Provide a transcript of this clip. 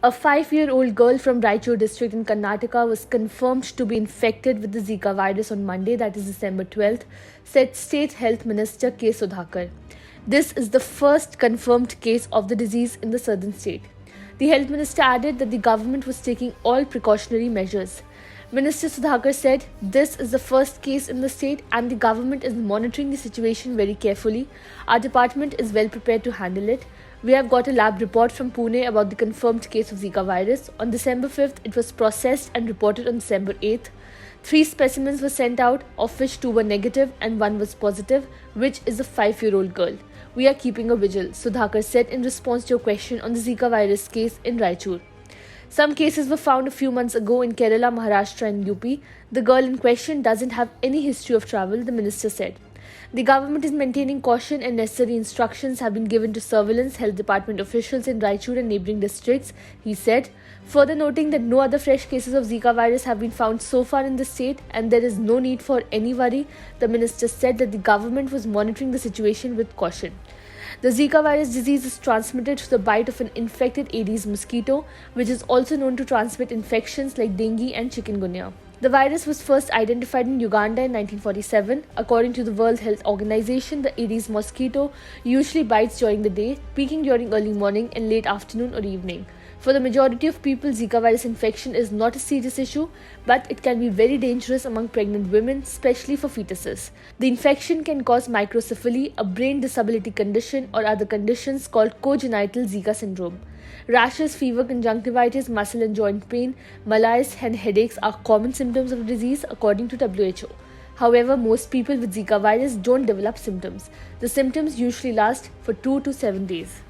A 5-year-old girl from Raichur district in Karnataka was confirmed to be infected with the Zika virus on Monday, that is December 12th, said State Health Minister K. Sudhakar. This is the first confirmed case of the disease in the southern state. The health minister added that the government was taking all precautionary measures. Minister Sudhakar said, "This is the first case in the state and the government is monitoring the situation very carefully. Our department is well prepared to handle it. We have got a lab report from Pune about the confirmed case of Zika virus. On December 5th, it was processed and reported on December 8th. 3 specimens were sent out, of which 2 were negative and 1 was positive, which is a 5-year-old girl. We are keeping a vigil," Sudhakar said in response to a question on the Zika virus case in Raichur. Some cases were found a few months ago in Kerala, Maharashtra and UP. The girl in question doesn't have any history of travel, the minister said. The government is maintaining caution and necessary instructions have been given to surveillance health department officials in Raichur and neighbouring districts, he said, further noting that no other fresh cases of Zika virus have been found so far in the state and there is no need for any worry. The minister said that the government was monitoring the situation with caution. The Zika virus disease is transmitted through the bite of an infected Aedes mosquito, which is also known to transmit infections like dengue and chikungunya. The virus was first identified in Uganda in 1947. According to the World Health Organization, the Aedes mosquito usually bites during the day, peaking during early morning and late afternoon or evening. For the majority of people, Zika virus infection is not a serious issue, but it can be very dangerous among pregnant women, especially for fetuses. The infection can cause microcephaly, a brain disability condition, or other conditions called congenital Zika syndrome. Rashes, fever, conjunctivitis, muscle and joint pain, malaise, and headaches are common symptoms of the disease according to WHO. However, most people with Zika virus don't develop symptoms. The symptoms usually last for 2 to 7 days.